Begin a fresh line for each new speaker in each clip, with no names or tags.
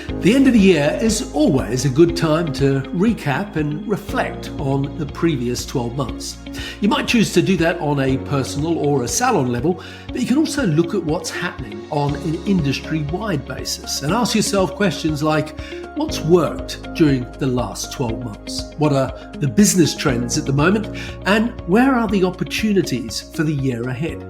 The end of the year is always a good time to recap and reflect on the previous 12 months. You might choose to do that on a personal or a salon level, but you can also look at what's happening on an industry-wide basis and ask yourself questions like, what's worked during the last 12 months? What are the business trends at the moment? And where are the opportunities for the year ahead?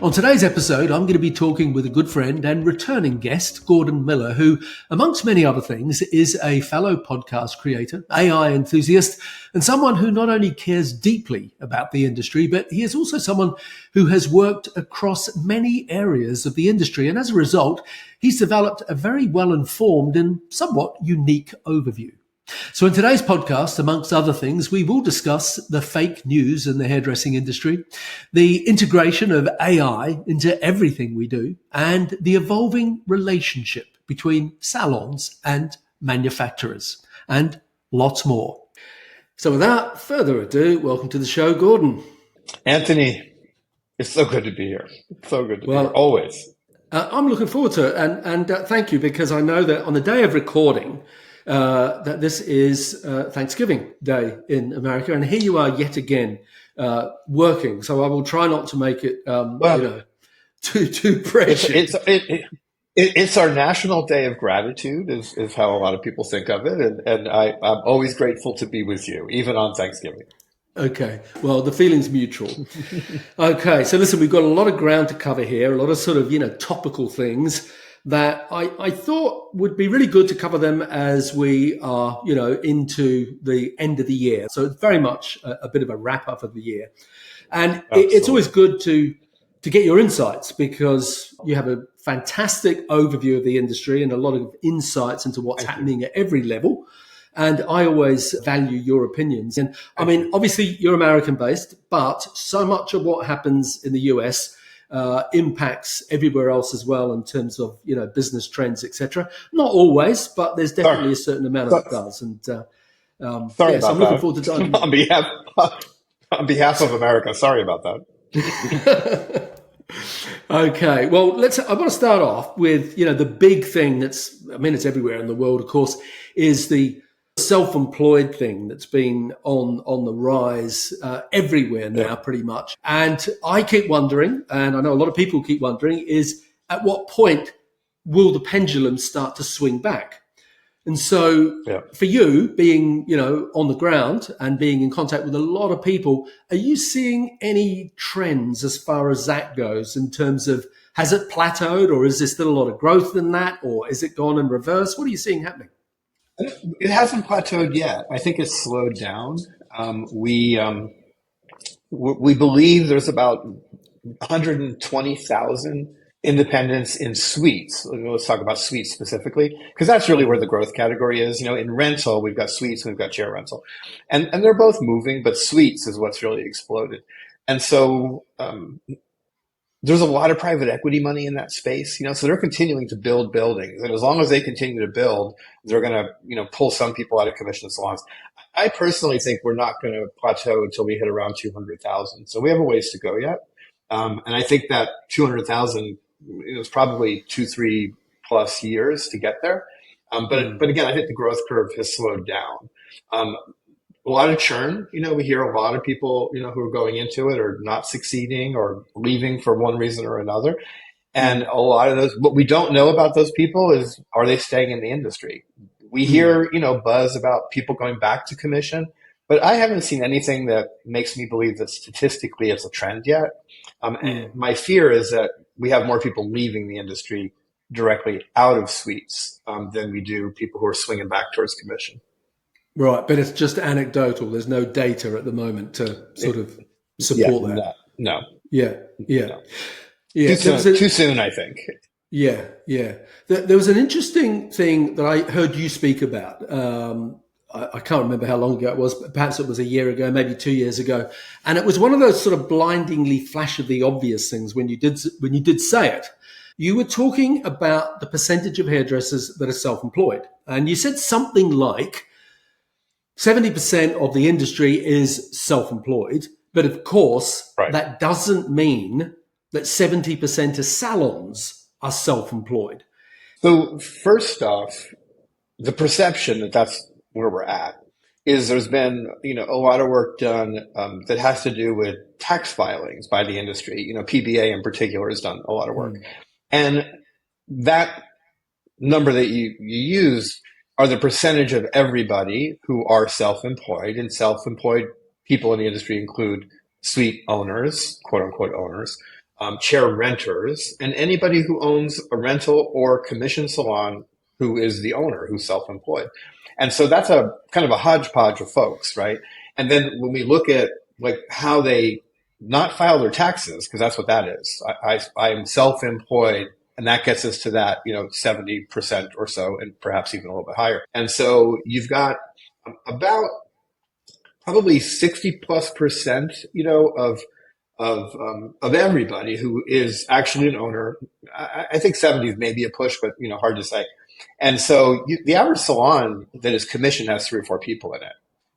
On today's episode, I'm going to be talking with a good friend and returning guest, Gordon Miller, who, amongst many other things, is a fellow podcast creator, AI enthusiast, and someone who not only cares deeply about the industry, but he is also someone who has worked across many areas of the industry. And as a result, he's developed a very well-informed and somewhat unique overview. So in today's podcast, amongst other things, we will discuss the fake news in the hairdressing industry, the integration of AI into everything we do, and the evolving relationship between salons and manufacturers, and lots more. So without further ado, welcome to the show, Gordon.
Anthony, it's so good to be here. So good to be here, always.
I'm looking forward to it, and thank you, because I know that on the day of recording, that this is Thanksgiving Day in America, and here you are yet again working. So I will try not to make it, too prescient.
It's our national day of gratitude, is how a lot of people think of it, and I'm always grateful to be with you, even on Thanksgiving.
Okay, well, the feeling's mutual. Okay, so listen, we've got a lot of ground to cover here, a lot of sort of topical things that I thought would be really good to cover them as we are, into the end of the year. So it's very much a bit of a wrap up of the year. And it's always good to get your insights, because you have a fantastic overview of the industry and a lot of insights into what's happening at every level. And I always value your opinions. And I mean, obviously you're American based, but so much of what happens in the US impacts everywhere else as well in terms of business trends, etc. Not always, but there's definitely a certain amount of it does. And
sorry about so I'm looking forward to diving on behalf of America. Sorry about that.
Okay, well, I want to start off with the big thing it's everywhere in the world, of course, is the self-employed thing that's been on the rise everywhere now, pretty much. And I keep wondering, and I know a lot of people keep wondering, is at what point will the pendulum start to swing back? And so for you, being on the ground and being in contact with a lot of people, are you seeing any trends as far as that goes, in terms of, has it plateaued, or is there still a lot of growth in that, or is it gone in reverse? What are you seeing happening?
It hasn't plateaued yet. I think it's slowed down. We believe there's about 120,000 independents in suites. Let's talk about suites specifically, because that's really where the growth category is. In rental, we've got suites and we've got share rental, and they're both moving, but suites is what's really exploded. And so there's a lot of private equity money in that space, so they're continuing to build buildings. And as long as they continue to build, they're going to, pull some people out of commission salons. I personally think we're not going to plateau until we hit around 200,000. So we have a ways to go yet. And I think that 200,000 is probably 2-3 plus years to get there. But again, I think the growth curve has slowed down. A lot of churn, we hear a lot of people, who are going into it are not succeeding or leaving for one reason or another. And a lot of those, what we don't know about those people is, are they staying in the industry? We hear, buzz about people going back to commission, but I haven't seen anything that makes me believe that statistically it's a trend yet. And my fear is that we have more people leaving the industry directly out of suites than we do people who are swinging back towards commission.
Right, but it's just anecdotal. There's no data at the moment to sort of support that.
No.
Yeah.
Too soon, I think.
Yeah. There was an interesting thing that I heard you speak about. I can't remember how long ago it was, but perhaps it was a year ago, maybe 2 years ago. And it was one of those sort of blindingly flash of the obvious things when you did say it. You were talking about the percentage of hairdressers that are self-employed. And you said something like 70% of the industry is self-employed, but of course, that doesn't mean that 70% of salons are self-employed.
So first off, the perception that that's where we're at is there's been, a lot of work done that has to do with tax filings by the industry. PBA in particular has done a lot of work. And that number that you use are the percentage of everybody who are self-employed, and self-employed people in the industry include suite owners, quote unquote owners, chair renters, and anybody who owns a rental or commission salon who is the owner, who's self-employed. And so that's a kind of a hodgepodge of folks, right? And then when we look at like how they not file their taxes, because that's what that is. I am self-employed, and that gets us to that, 70% or so, and perhaps even a little bit higher. And so you've got about probably 60+%, of everybody who is actually an owner. I think 70 is maybe a push, but hard to say. And so the average salon that is commissioned has 3 or 4 people in it.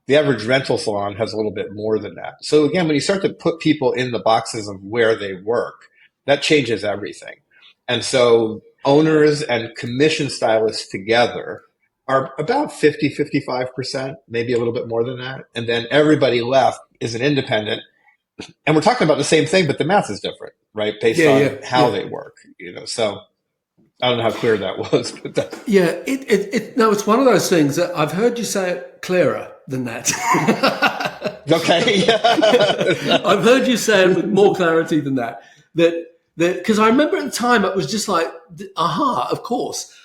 The average rental salon has a little bit more than that. So again, when you start to put people in the boxes of where they work, that changes everything. And so owners and commission stylists together are about 50-55%, maybe a little bit more than that. And then everybody left is an independent. And we're talking about the same thing, but the math is different, right? Based on how they work, So I don't know how clear that was. But
it's one of those things that I've heard you say it clearer than that.
Okay.
I've heard you say it with more clarity than that. Because I remember at the time it was just like, aha, of course.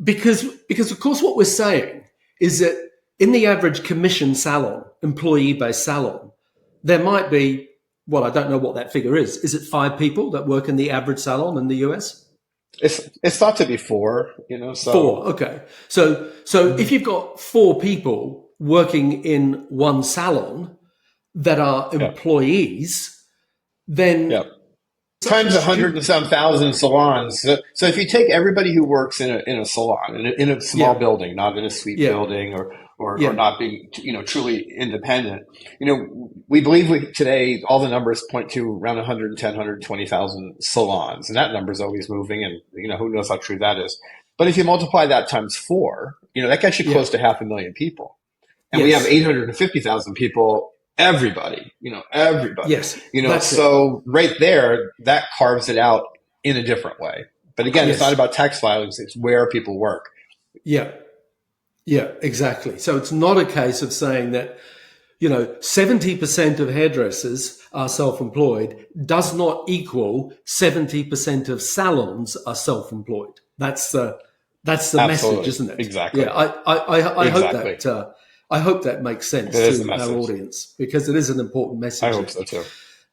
Because of course what we're saying is that in the average commission salon, employee-based salon, there might be, well, I don't know what that figure is. Is it 5 people that work in the average salon in the US?
It's thought to be 4, So
4, okay. So if you've got 4 people working in one salon that are employees, then
times 100 and some thousand salons. So if you take everybody who works in a salon, in a small building, not in a suite building or not being, truly independent, we believe today all the numbers point to around 110, 120,000 salons. And that number is always moving, and, who knows how true that is. But if you multiply that times 4, that gets you close to 500,000 people. And we have 850,000 people. Everybody.
Yes.
So right there, that carves it out in a different way. But again, it's not about tax filings. It's where people work.
Yeah. Yeah, exactly. So it's not a case of saying that, 70% of hairdressers are self-employed does not equal 70% of salons are self-employed. That's the message, isn't it?
Exactly.
Yeah. I hope that, I hope that makes sense to our audience, because it is an important message.
I hope so too.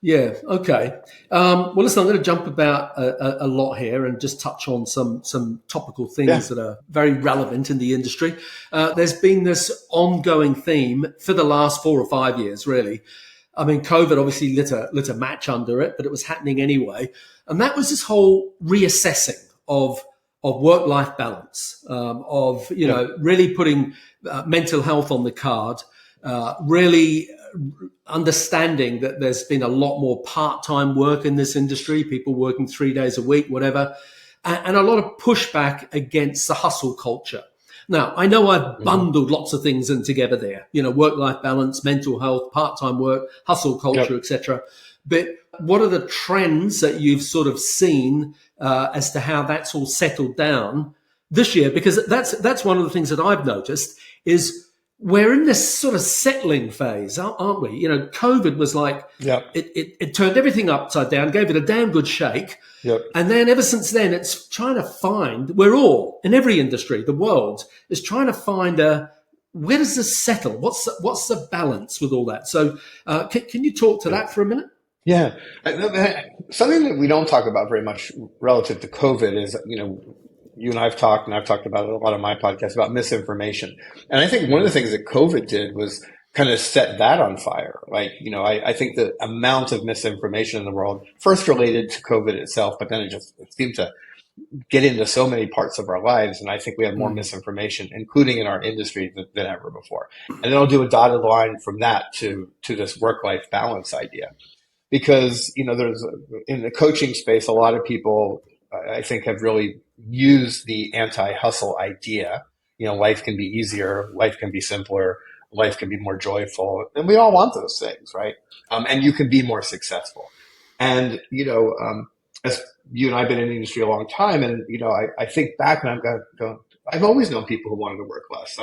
Yeah. Okay. Well, listen, I'm going to jump about a lot here and just touch on some topical things that are very relevant in the industry. There's been this ongoing theme for the last 4 or 5 years, really. I mean, COVID obviously lit a match under it, but it was happening anyway. And that was this whole reassessing of work-life balance, really putting mental health on the card, really understanding that there's been a lot more part-time work in this industry, people working 3 days a week, whatever, and a lot of pushback against the hustle culture. Now, I know I've bundled lots of things in together there, work-life balance, mental health, part-time work, hustle culture, etc. But what are the trends that you've sort of seen as to how that's all settled down this year? Because that's one of the things that I've noticed is we're in this sort of settling phase, aren't we? COVID was like, it turned everything upside down, gave it a damn good shake. And then ever since then, it's trying to find, we're all, in every industry, the world is trying to find where does this settle? What's the balance with all that? So can you talk to that for a minute?
Yeah. Something that we don't talk about very much relative to COVID is, you and I've talked, and I've talked about it a lot on my podcast, about misinformation. And I think one of the things that COVID did was kind of set that on fire. Like, I think the amount of misinformation in the world, first related to COVID itself, but then it seemed to get into so many parts of our lives. And I think we have more misinformation, including in our industry, than ever before. And then I'll do a dotted line from that to this work-life balance idea. Because, there's in the coaching space, a lot of people, I think, have really used the anti-hustle idea, life can be easier, life can be simpler, life can be more joyful. And we all want those things, right? And you can be more successful. And, as you and I have been in the industry a long time, and, I think back and I've always known people who wanted to work less.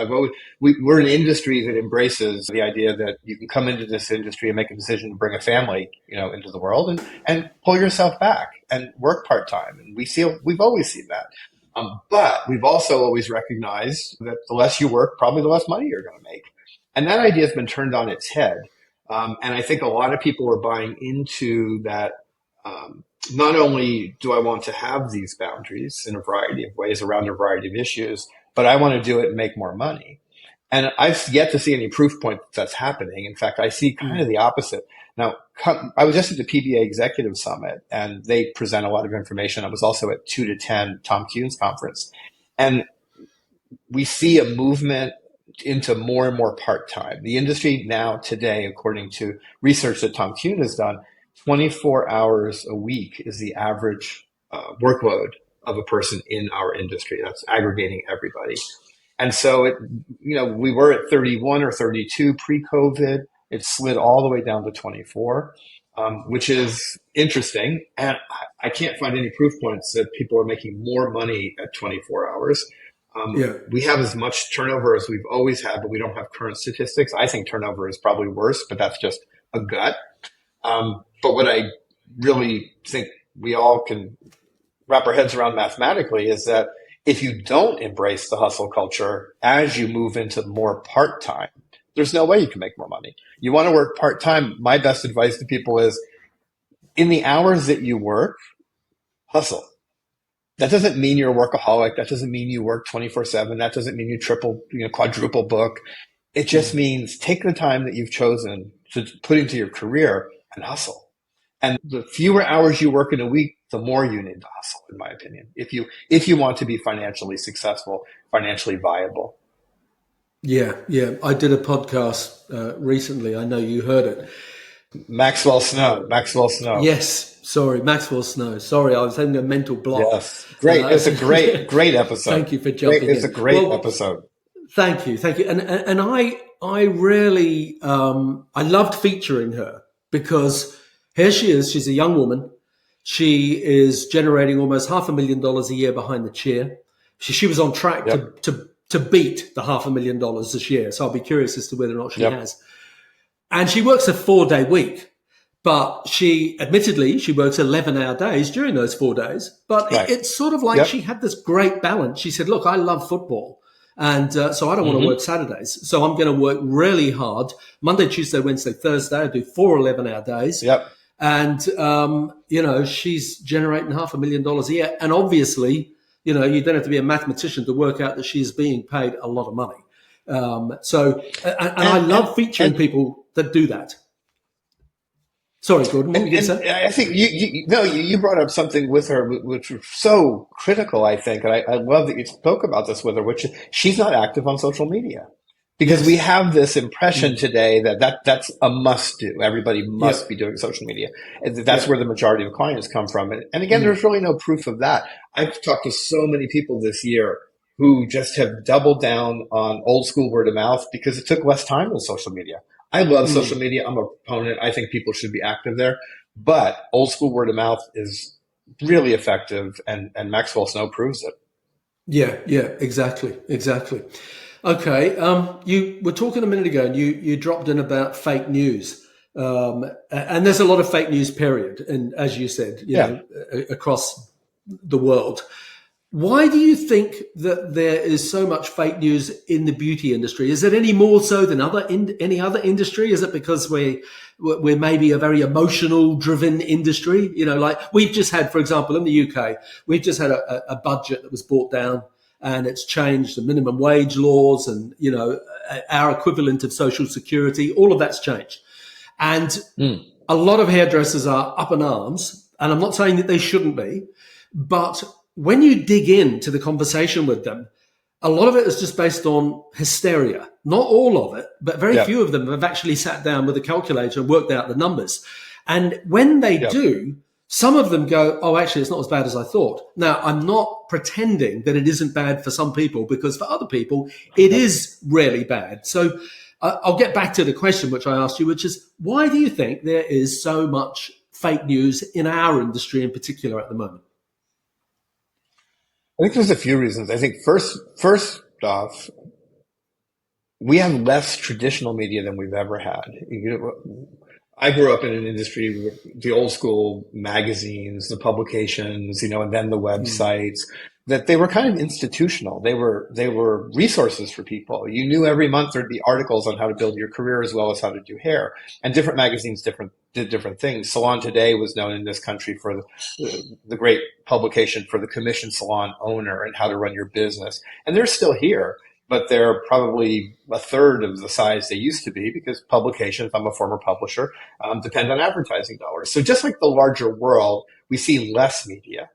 We're an industry that embraces the idea that you can come into this industry and make a decision to bring a family, into the world and pull yourself back and work part-time. And we've always seen that. But we've also always recognized that the less you work, probably the less money you're going to make. And that idea has been turned on its head. And I think a lot of people are buying into that. Not only do I want to have these boundaries in a variety of ways around a variety of issues, but I want to do it and make more money. And I've yet to see any proof point that's happening. In fact, I see kind of the opposite. Now, I was just at the PBA Executive Summit, and they present a lot of information. I was also at 2 to 10 Tom Kuhn's conference. And we see a movement into more and more part-time. The industry now today, according to research that Tom Kuhn has done, 24 hours a week is the average workload of a person in our industry. That's aggregating everybody. And so, we were at 31 or 32 pre-COVID. It slid all the way down to 24, which is interesting. And I can't find any proof points that people are making more money at 24 hours. We have as much turnover as we've always had, but we don't have current statistics. I think turnover is probably worse, but that's just a gut. But what I really think we all can wrap our heads around mathematically is that if you don't embrace the hustle culture as you move into more part-time, there's no way you can make more money. You want to work part-time. My best advice to people is in the hours that you work, hustle. That doesn't mean you're a workaholic. That doesn't mean you work 24/7. That doesn't mean you quadruple book. It just means take the time that you've chosen to put into your career and hustle. And the fewer hours you work in a week, the more you need to hustle, in my opinion, if you want to be financially successful, financially viable.
Yeah. I did a podcast recently. I know you heard it.
Maxwell Snow.
Yes. Sorry, Maxwell Snow. Sorry, I was having a mental block.
Yes. Great. It's a great episode.
Thank you for jumping in.
It's a great episode.
Thank you. And I really, I loved featuring her because here she is. She's a young woman. She is generating almost $500,000 a year behind the chair. She was on track to beat the $500,000 this year. So I'll be curious as to whether or not she has. And she works a 4-day week, but she works 11-hour days during those 4 days. But it's sort of like she had this great balance. She said, look, I love football. And so I don't want to work Saturdays. So I'm going to work really hard. Monday, Tuesday, Wednesday, Thursday. I do 4 11-hour days.
Yep.
And, she's generating $500,000 a year. And obviously, you don't have to be a mathematician to work out that she's being paid a lot of money. I love featuring people that do that. Sorry, Gordon, what were you going to say?
I think you brought up something with her, which was so critical, I think. And I love that you spoke about this with her, which is she's not active on social media. Because we have this impression today that's a must do. Everybody must be doing social media. And that's where the majority of clients come from. And again, there's really no proof of that. I've talked to so many people this year who just have doubled down on old school word of mouth because it took less time than social media. I love social media. I'm a proponent. I think people should be active there. But old school word of mouth is really effective, and Maxwell Snow proves it.
Yeah, exactly. Okay, you were talking a minute ago, and you dropped in about fake news, and there's a lot of fake news, period, and as you said, across the world. Why do you think that there is so much fake news in the beauty industry? Is it any more so than any other industry? Is it because we're maybe a very emotional driven industry? Like we've just had, for example, in the UK, we've just had a budget that was brought down. And it's changed the minimum wage laws and, our equivalent of social security. All of that's changed. And a lot of hairdressers are up in arms. And I'm not saying that they shouldn't be. But when you dig into the conversation with them, a lot of it is just based on hysteria. Not all of it, but very few of them have actually sat down with a calculator and worked out the numbers. And when they do, Some of them go, oh, actually, it's not as bad as I thought. Now, I'm not pretending that it isn't bad for some people, because for other people, it is really bad. So I'll get back to the question which I asked you, which is, why do you think there is so much fake news in our industry in particular at the moment?
I think there's a few reasons. I think first off, we have less traditional media than we've ever had. I grew up in an industry with the old school magazines, the publications, and then the websites, that they were kind of institutional. They were resources for people. You knew every month there'd be articles on how to build your career as well as how to do hair. And different magazines did different things. Salon Today was known in this country for the great publication for the commission salon owner and how to run your business. And they're still here, but they're probably a third of the size they used to be, because publications, I'm a former publisher, depend on advertising dollars. So just like the larger world, we see less media.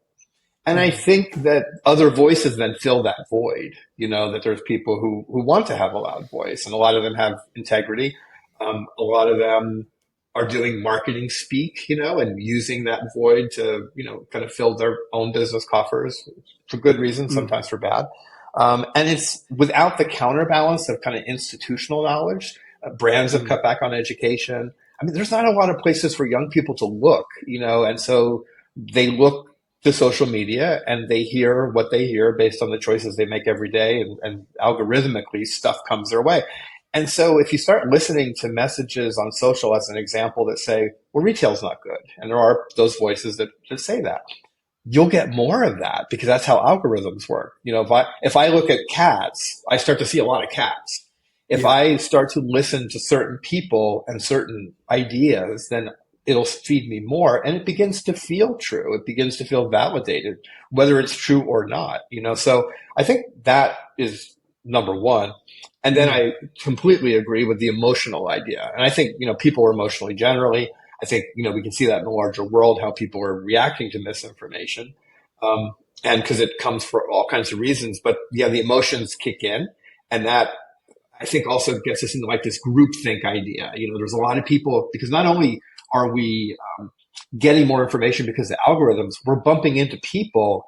And I think that other voices then fill that void, that there's people who want to have a loud voice, and a lot of them have integrity. A lot of them are doing marketing speak, and using that void to, kind of fill their own business coffers for good reasons, sometimes for bad. And it's without the counterbalance of kind of institutional knowledge. Brands have cut back on education. I mean, there's not a lot of places for young people to look, and so they look to social media and they hear what they hear based on the choices they make every day, and algorithmically stuff comes their way. And so if you start listening to messages on social, as an example, that say, well, retail's not good, and there are those voices that say that, you'll get more of that, because that's how algorithms work. If I look at cats, I start to see a lot of cats. If I start to listen to certain people and certain ideas, then it'll feed me more, and it begins to feel true. It begins to feel validated, whether it's true or not. So I think that is number one. And then I completely agree with the emotional idea. And I think, people are emotionally generally. I think, we can see that in the larger world, how people are reacting to misinformation. And because it comes for all kinds of reasons, but the emotions kick in, and that I think also gets us into like this groupthink idea. There's a lot of people, because not only are we getting more information because of the algorithms, we're bumping into people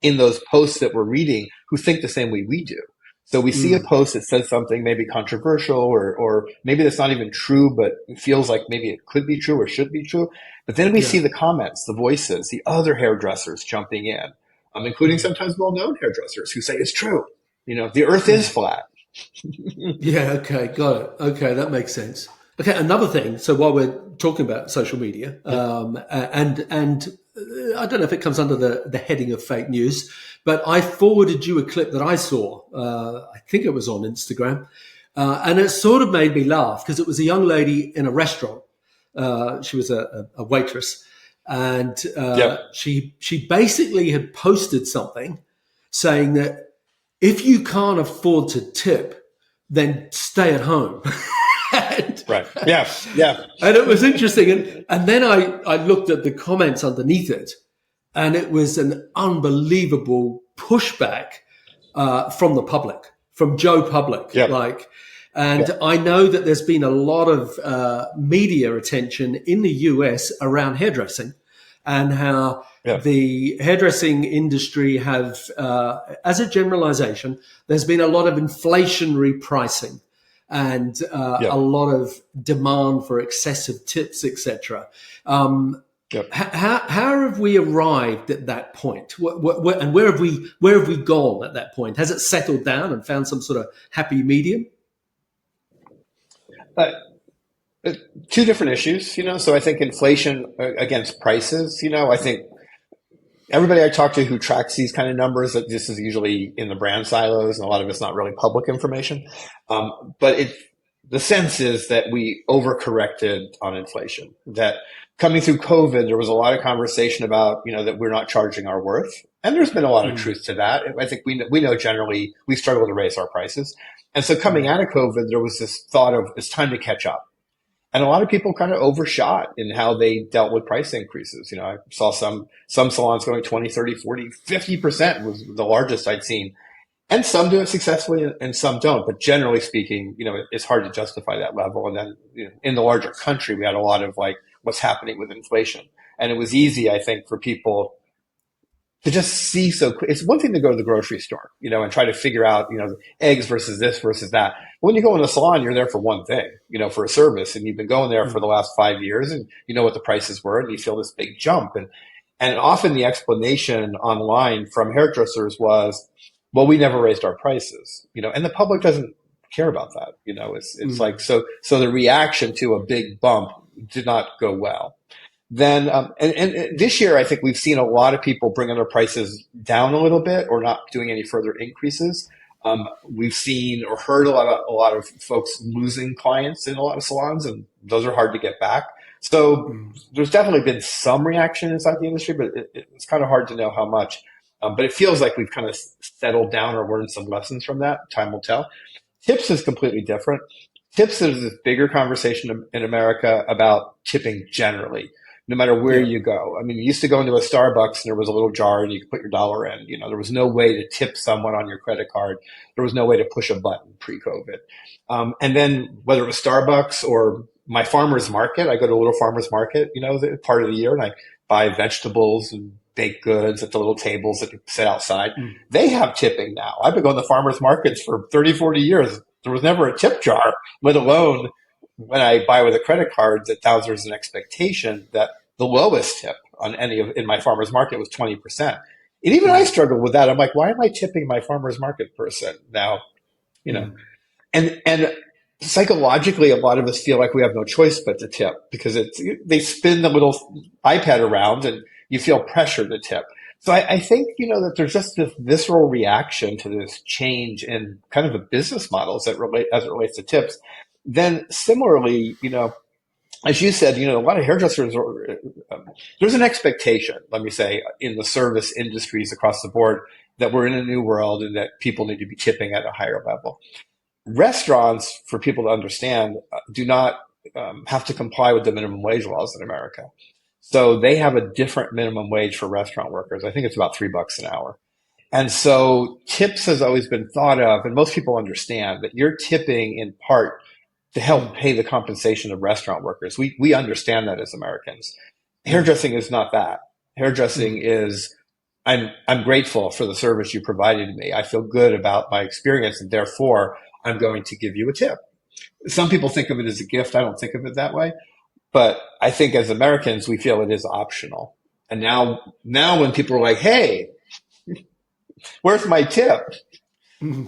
in those posts that we're reading who think the same way we do. So we see a post that says something maybe controversial, or maybe that's not even true, but it feels like maybe it could be true or should be true. But then we see the comments, the voices, the other hairdressers jumping in, including sometimes well-known hairdressers who say it's true. The earth is flat.
Okay, got it. Okay, that makes sense. Okay, another thing. So while we're talking about social media, and I don't know if it comes under the heading of fake news, but I forwarded you a clip that I saw. I think it was on Instagram, and it sort of made me laugh, because it was a young lady in a restaurant. She was a waitress, and she basically had posted something saying that if you can't afford to tip, then stay at home.
Right. Yeah.
And it was interesting. And then I looked at the comments underneath it, and it was an unbelievable pushback from the public, from Joe Public. I know that there's been a lot of media attention in the US around hairdressing, and how the hairdressing industry have, as a generalization, there's been a lot of inflationary pricing, and a lot of demand for excessive tips, etc. How have we arrived at that point? And where have we gone at that point? Has it settled down and found some sort of happy medium?
Two different issues, So I think inflation against prices, I think everybody I talk to who tracks these kind of numbers, that this is usually in the brand silos, and a lot of it's not really public information. But the sense is that we overcorrected on inflation, that coming through COVID, there was a lot of conversation about, that we're not charging our worth. And there's been a lot of truth to that. I think we know generally we struggle to raise our prices. And so coming out of COVID, there was this thought of it's time to catch up. And a lot of people kind of overshot in how they dealt with price increases. I saw some salons going 20, 30, 40, 50% was the largest I'd seen. And some do it successfully and some don't. But generally speaking, it's hard to justify that level. And then in the larger country, we had a lot of like what's happening with inflation. And it was easy, I think, for people to just see so quick. It's one thing to go to the grocery store, and try to figure out, eggs versus this versus that. But when you go in a salon, you're there for one thing, for a service, and you've been going there for the last 5 years, and you know what the prices were, and you feel this big jump. And often the explanation online from hairdressers was, well, we never raised our prices, and the public doesn't care about that. It's like, so the reaction to a big bump did not go well. Then, and this year, I think we've seen a lot of people bringing their prices down a little bit or not doing any further increases. We've seen or heard a lot of folks losing clients in a lot of salons, and those are hard to get back. So there's definitely been some reaction inside the industry, but it's kind of hard to know how much. But it feels like we've kind of settled down or learned some lessons from that. Time will tell. Tips is completely different. Tips is this bigger conversation in America about tipping generally, no matter where you go. I mean, you used to go into a Starbucks and there was a little jar and you could put your dollar in. There was no way to tip someone on your credit card. There was no way to push a button pre-COVID. And then whether it was Starbucks or my farmer's market, I go to a little farmer's market, part of the year, and I buy vegetables and baked goods at the little tables that sit outside. They have tipping now. I've been going to farmers markets for 30, 40 years. There was never a tip jar, let alone when I buy with a credit card, that there's an expectation that the lowest tip on in my farmer's market was 20%. And even I struggled with that. I'm like, why am I tipping my farmer's market person now? And psychologically, a lot of us feel like we have no choice but to tip because they spin the little iPad around and you feel pressure to tip. So I think, that there's just this visceral reaction to this change in kind of the business models as it relates to tips. Then similarly, as you said, a lot of hairdressers, there's an expectation, let me say, in the service industries across the board that we're in a new world and that people need to be tipping at a higher level. Restaurants, for people to understand, do not have to comply with the minimum wage laws in America. So they have a different minimum wage for restaurant workers. I think it's about $3 an hour. And so tips has always been thought of, and most people understand that you're tipping in part to help pay the compensation of restaurant workers. We understand that as Americans. Hairdressing is not that. Hairdressing is, I'm grateful for the service you provided me. I feel good about my experience, and therefore I'm going to give you a tip. Some people think of it as a gift. I don't think of it that way. But I think as Americans, we feel it is optional. And now when people are like, hey, where's my tip?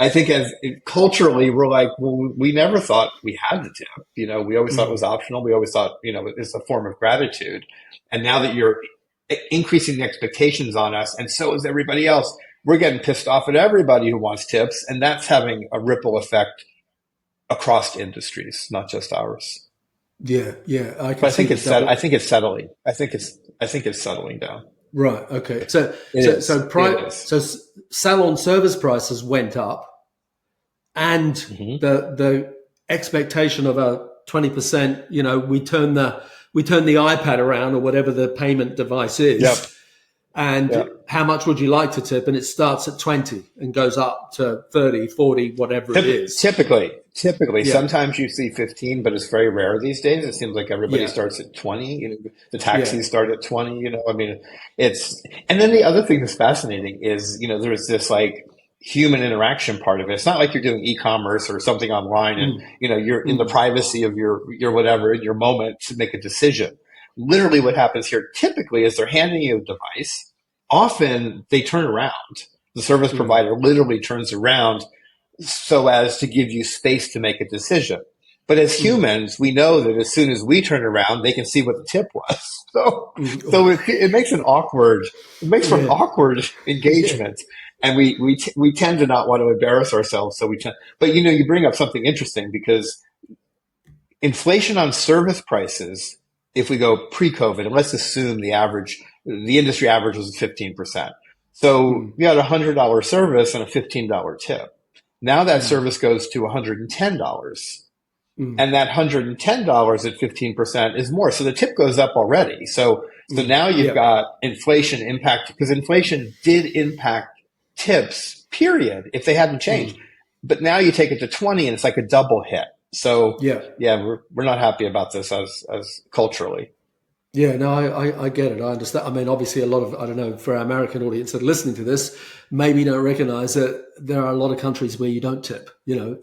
I think as culturally, we're like, well, we never thought we had the tip. We always thought it was optional. We always thought, it's a form of gratitude. And now that you're increasing the expectations on us, and so is everybody else, we're getting pissed off at everybody who wants tips. And that's having a ripple effect across industries, not just ours.
Yeah.
I think it's settling. I think it's settling down.
Right. Okay. So salon service prices went up, and the expectation of a 20%. We turn the iPad around or whatever the payment device is.
Yep.
And how much would you like to tip? And it starts at 20 and goes up to 30, 40, whatever it is.
Typically, sometimes you see 15, but it's very rare these days. It seems like everybody starts at 20. The taxis start at 20. And then the other thing that's fascinating is, there's this like human interaction part of it. It's not like you're doing e-commerce or something online and, you're in the privacy of your whatever, in your moment to make a decision. Literally what happens here typically is they're handing you a device. Often they turn around. The service provider literally turns around so as to give you space to make a decision. But as humans, we know that as soon as we turn around, they can see what the tip was. So it makes for an awkward engagement. And we tend to not want to embarrass ourselves. But you bring up something interesting because inflation on service prices, if we go pre-COVID, and let's assume the industry average was 15%. So you had a $100 service and a $15 tip. Now that service goes to $110. And that $110 at 15% is more. So the tip goes up already. So now you've got inflation impact, because inflation did impact tips, period, if they hadn't changed. But now you take it to 20 and it's like a double hit. So we're not happy about this as culturally.
Yeah, no, I get it. I understand. I mean, obviously, a lot of, I don't know, for our American audience that are listening to this, maybe don't recognize that there are a lot of countries where you don't tip,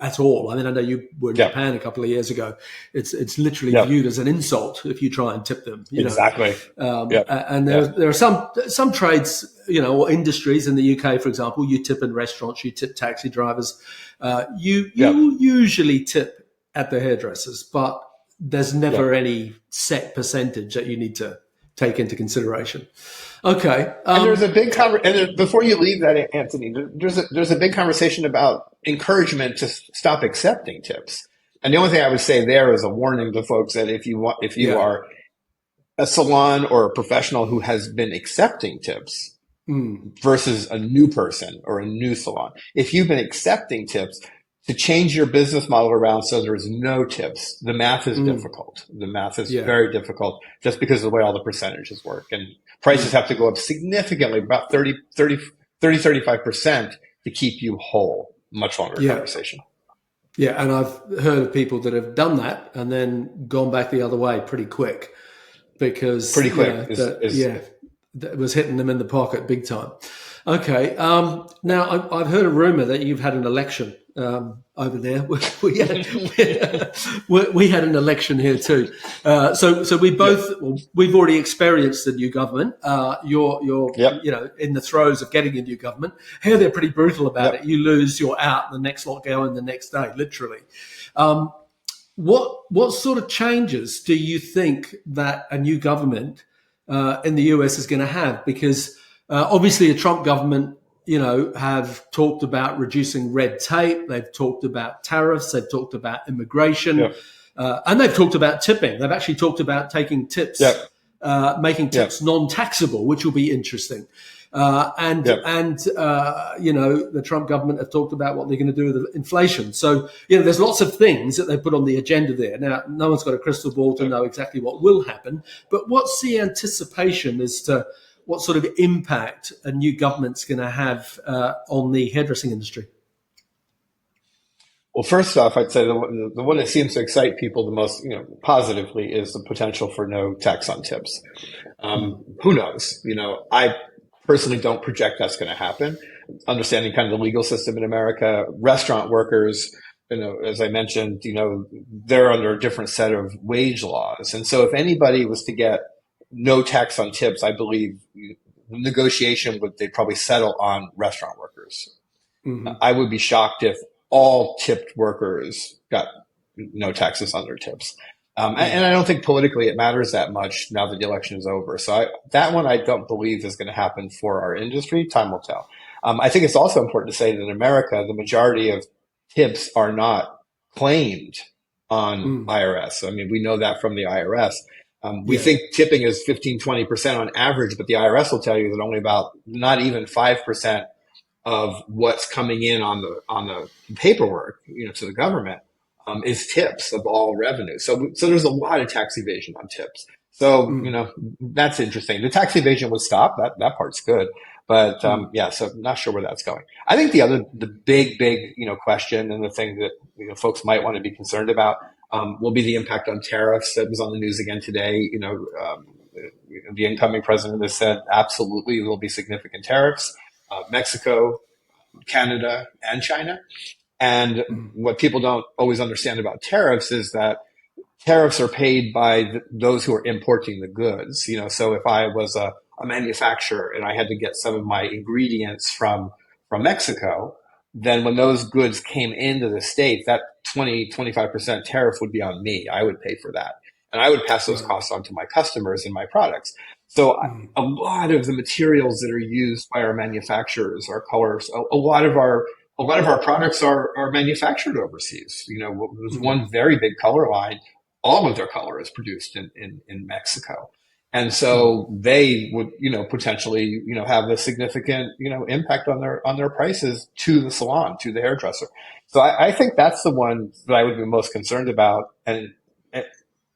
at all. I mean, I know you were in
Yep.
Japan a couple of years ago. It's literally
Yep.
viewed as an insult if you try and tip them.
Exactly. Yep.
And
Yep.
there are some trades, or industries in the UK, for example, you tip in restaurants, you tip taxi drivers.
Yep.
You usually tip at the hairdressers, but there's never
Yep.
any set percentage that you need to take into consideration. Okay.
And there's a big before you leave that, Anthony, there's a big conversation about encouragement to stop accepting tips. And the only thing I would say there is a warning to folks that if you
Yeah.
are a salon or a professional who has been accepting tips
Mm.
versus a new person or a new salon, if you've been accepting tips, to change your business model around so there's no tips, the math is
Mm.
difficult. The math is
Yeah.
very difficult just because of the way all the percentages work. And prices
Mm.
have to go up significantly, about 35% to keep you whole. Much longer
Yeah.
conversation.
Yeah. And I've heard of people that have done that and then gone back the other way pretty quick because,
Pretty quick
that was hitting them in the pocket big time. Okay. Now, I've heard a rumor that you've had an election over there. We had an election here too. So we've already experienced the new government. You're
Yep.
in the throes of getting a new government. Here they're pretty brutal about it.
Yep.
You lose, you're out. The next lot go in the next day, literally. What sort of changes do you think that a new government in the US is going to have? Because obviously, a Trump government, have talked about reducing red tape. They've talked about tariffs. They've talked about immigration,
Yep.
and they've talked about tipping. They've actually talked about taking tips,
Yep.
making
Yep.
tips non-taxable, which will be interesting.
Yep.
The Trump government have talked about what they're going to do with inflation. So, there's lots of things that they put on the agenda there. Now, no one's got a crystal ball to know exactly what will happen, but what's the anticipation as to what sort of impact a new government's going to have on the hairdressing industry?
Well, first off, I'd say the one that seems to excite people the most, positively, is the potential for no tax on tips. Who knows? I personally don't project that's going to happen. Understanding kind of the legal system in America, restaurant workers, as I mentioned, they're under a different set of wage laws. And so if anybody was to get no tax on tips, I believe the negotiation they'd probably settle on restaurant workers.
Mm-hmm.
I would be shocked if all tipped workers got no taxes on their tips. And I don't think politically it matters that much now that the election is over. So that one I don't believe is going to happen for our industry. Time will tell. I think it's also important to say that in America, the majority of tips are not claimed on IRS. I mean, we know that from the IRS. We think tipping is 15-20% on average, but the IRS will tell you that only about not even 5% of what's coming in on the paperwork, to the government, is tips of all revenue. So there's a lot of tax evasion on tips. So, that's interesting. The tax evasion would stop. That part's good. But, so not sure where that's going. I think the big, question, and the thing that, folks might want to be concerned about, will be the impact on tariffs. That was on the news again today. The incoming president has said absolutely there will be significant tariffs. Mexico, Canada, and China. And what people don't always understand about tariffs is that tariffs are paid by those who are importing the goods. So if I was a manufacturer and I had to get some of my ingredients from Mexico, then when those goods came into the States, that 20-25% tariff would be on me. I would pay for that. And I would pass those costs on to my customers and my products. So a lot of the materials that are used by our manufacturers, our colors, a lot of our products are manufactured overseas. There's one very big color line. All of their color is produced in Mexico. And so they would, potentially, have a significant, impact on their prices to the salon, to the hairdresser. So I think that's the one that I would be most concerned about, and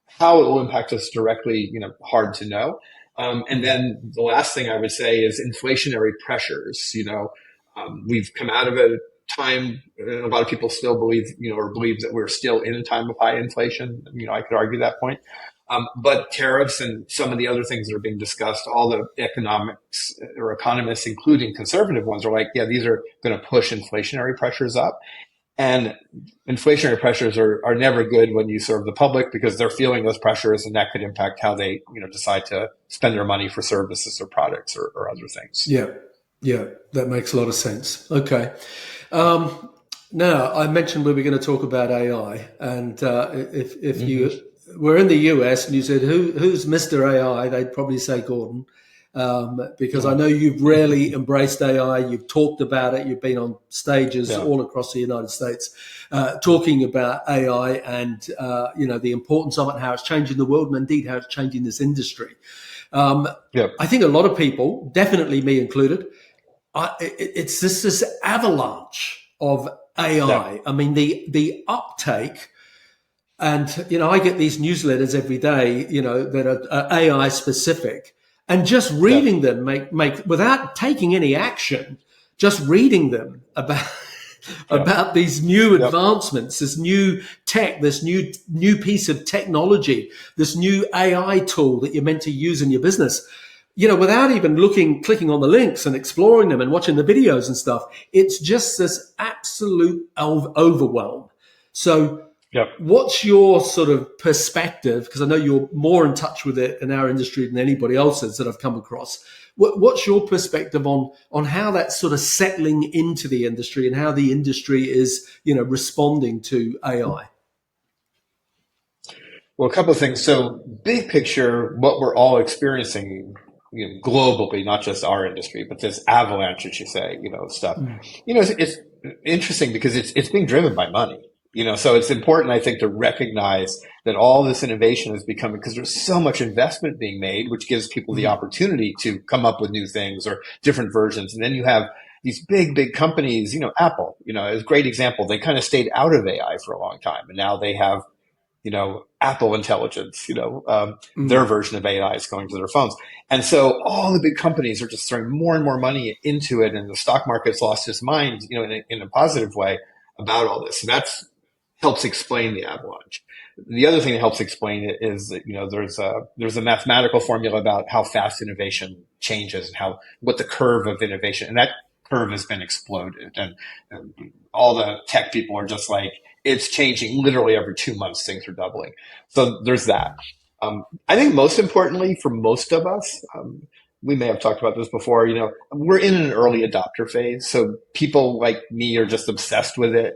how it will impact us directly, hard to know. And then the last thing I would say is inflationary pressures. We've come out of a time, a lot of people still believe, or believe that we're still in a time of high inflation. I could argue that point. But tariffs and some of the other things that are being discussed, all the economics or economists, including conservative ones, are like, yeah, these are going to push inflationary pressures up. And inflationary pressures are never good when you serve the public because they're feeling those pressures, and that could impact how they decide to spend their money for services or products or other things.
Yeah, that makes a lot of sense. Okay. Now, I mentioned we were going to talk about AI, and if you were in the US and you said, who's Mr. AI, they'd probably say Gordon, because I know you've rarely embraced AI. You've talked about it. You've been on stages all across the United States talking about AI and, the importance of it, how it's changing the world, and indeed how it's changing this industry. I think a lot of people, definitely me included, it's this avalanche of AI. I mean, the uptake, and I get these newsletters every day, that are AI specific, and just reading them make without taking any action, just reading them about these new advancements, this new tech, this new piece of technology, this new AI tool that you're meant to use in your business. Without even clicking on the links and exploring them and watching the videos and stuff, it's just this absolute overwhelm. So what's your sort of perspective? Because I know you're more in touch with it in our industry than anybody else's that I've come across. What's your perspective on how that's sort of settling into the industry and how the industry is, responding to AI?
Well, a couple of things. So big picture, what we're all experiencing globally, not just our industry, but this avalanche, as you say, stuff. It's interesting because it's being driven by money. So it's important, I think, to recognize that all this innovation is becoming, because there's so much investment being made, which gives people the opportunity to come up with new things or different versions. And then you have these big companies, Apple, is a great example. They kind of stayed out of AI for a long time, and now they have Apple Intelligence, their version of AI is going to their phones. And so all the big companies are just throwing more and more money into it. And the stock market's lost its mind, in a positive way about all this. And that's helps explain the avalanche. The other thing that helps explain it is that, there's a mathematical formula about how fast innovation changes and what the curve of innovation, and that curve has been exploded. And all the tech people are just like, it's changing literally every 2 months, things are doubling. So there's that. I think most importantly for most of us, we may have talked about this before, we're in an early adopter phase. So people like me are just obsessed with it,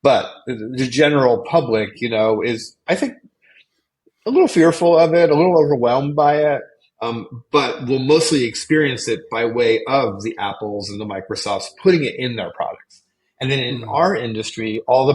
but the general public, is, I think, a little fearful of it, a little overwhelmed by it. But will mostly experience it by way of the Apples and the Microsofts putting it in their products. And then in our industry, all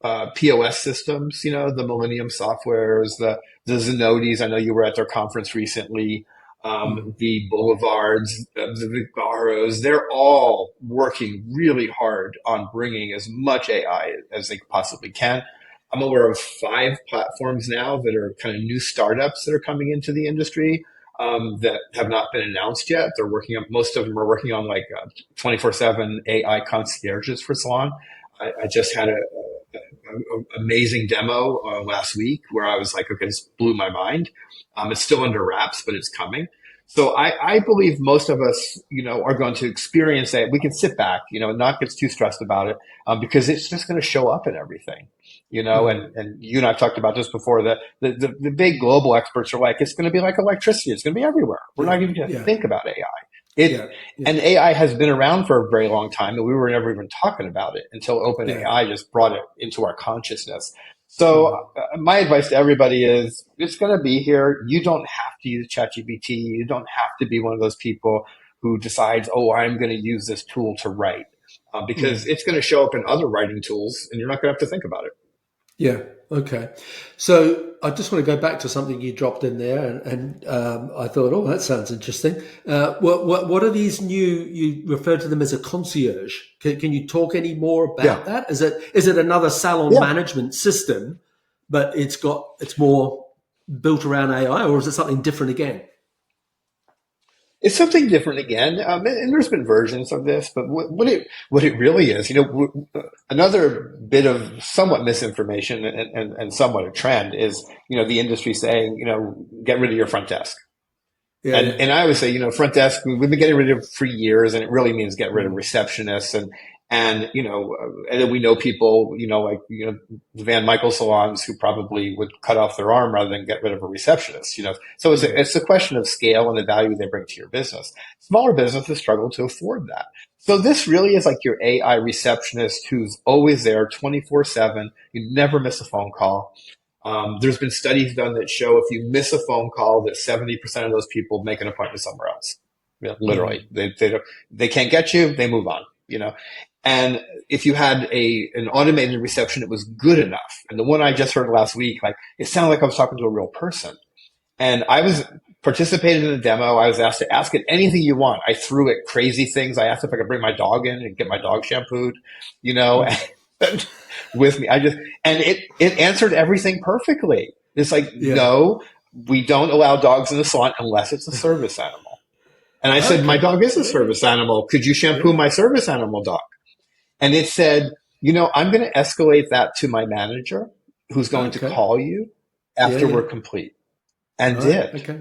the POS systems, the Millennium Softwares, the Zenodis, I know you were at their conference recently, the Boulevards, the Vigaros, they're all working really hard on bringing as much AI as they possibly can. I'm aware of 5 platforms now that are kind of new startups that are coming into the industry. That have not been announced yet. They're working on, most of them are working on 24/7 AI concierges for Salon. I just had an amazing demo last week where I was like, okay, this blew my mind. It's still under wraps, but it's coming. So I believe most of us, are going to experience that. We can sit back, and not get too stressed about it, because it's just going to show up in everything. And you and I have talked about this before, the big global experts are like, it's going to be like electricity. It's going to be everywhere. We're not even going to think about AI. And AI has been around for a very long time, and we were never even talking about it until OpenAI just brought it into our consciousness. So my advice to everybody is, it's going to be here. You don't have to use ChatGPT. You don't have to be one of those people who decides, I'm going to use this tool to write, because it's going to show up in other writing tools, and you're not going to have to think about it.
Yeah. Okay. So I just want to go back to something you dropped in there, and I thought, that sounds interesting. What are these new? You referred to them as a concierge. Can you talk any more about that? Is it another salon management system, but it's more built around AI, or is it something different again?
It's something different again, and there's been versions of this. But what it really is, another bit of somewhat misinformation and somewhat a trend is, the industry saying, get rid of your front desk.
Yeah,
And
yeah.
and I always say, front desk, we've been getting rid of for years, and it really means get rid of
Mm.
receptionists and then we know people, like the Van Michael salons who probably would cut off their arm rather than get rid of a receptionist. So
Yeah.
it's a question of scale and the value they bring to your business. Smaller businesses struggle to afford that. So this really is like your AI receptionist who's always there 24/7. You never miss a phone call. There's been studies done that show if you miss a phone call, that 70% of those people make an appointment somewhere else. Literally,
Mm.
they can't get you, they move on. And if you had an automated reception, it was good enough. And the one I just heard last week, like it sounded like I was talking to a real person. And I was participated in a demo. I was asked to ask it anything you want. I threw it crazy things. I asked if I could bring my dog in and get my dog shampooed, you know,
Mm.
with me. And it answered everything perfectly. It's like,
Yeah.
no, we don't allow dogs in the salon unless it's a service animal. And I said, my
Okay.
dog is a
Yeah.
service animal. Could you shampoo
Yeah.
my service animal dog? And it said, I'm going to escalate that to my manager who's going to
Okay.
call you
Yeah.
after
Yeah.
we're complete. And
Right.
did.
Okay.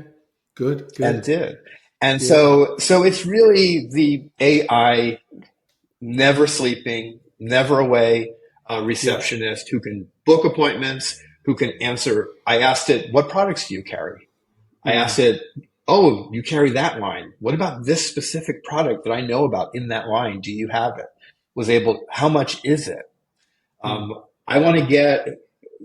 Good.
And
Good.
did. And
Yeah.
so it's really the AI never sleeping, never away
Yeah.
receptionist who can book appointments, who can answer. I asked it, what products do you carry? I asked
Mm.
it, oh, you carry that line. What about this specific product that I know about in that line? Do you have it? Was able, how much is it?
Mm.
I want to get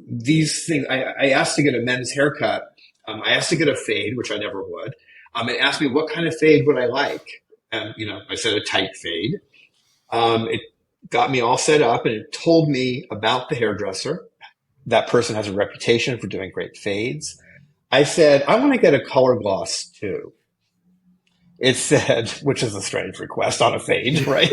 these things. I asked to get a men's haircut. I asked to get a fade, which I never would. It asked me what kind of fade would I like. And, I said a tight fade. It got me all set up and it told me about the hairdresser. That person has a reputation for doing great fades. I said, I want to get a color gloss too. It said, which is a strange request on a fade, right?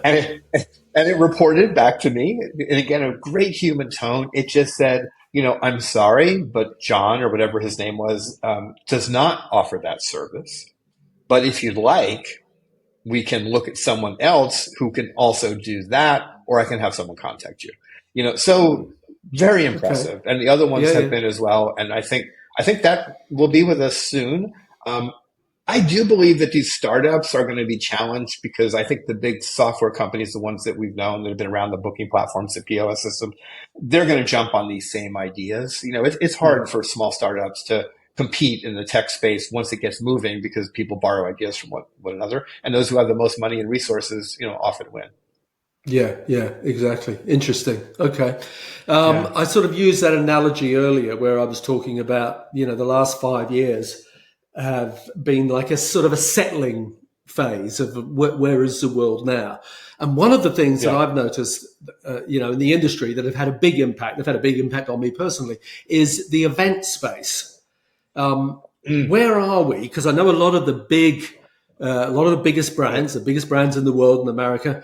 And it reported back to me. And again, a great human tone. It just said, I'm sorry, but John or whatever his name was, does not offer that service. But if you'd like, we can look at someone else who can also do that, or I can have someone contact you. So very
Okay.
impressive. And the other ones
Yeah.
have
Yeah.
been as well. And I think that will be with us soon. Um, I do believe that these startups are going to be challenged because I think the big software companies, the ones that we've known that have been around, the booking platforms, the POS systems, they're going to jump on these same ideas. It's hard
Mm.
for small startups to compete in the tech space once it gets moving because people borrow ideas from one another, and those who have the most money and resources, often win.
Yeah, yeah, exactly. Interesting. Okay.
Yeah,
I sort of used that analogy earlier where I was talking about, the last 5 years have been like a sort of a settling phase of where is the world now. And one of the things that
yeah,
I've noticed, in the industry that have had a big impact on me personally, is the event space.
mm,
Where are we? Because I know a lot of the biggest
yeah,
brands, the biggest brands in the world in America,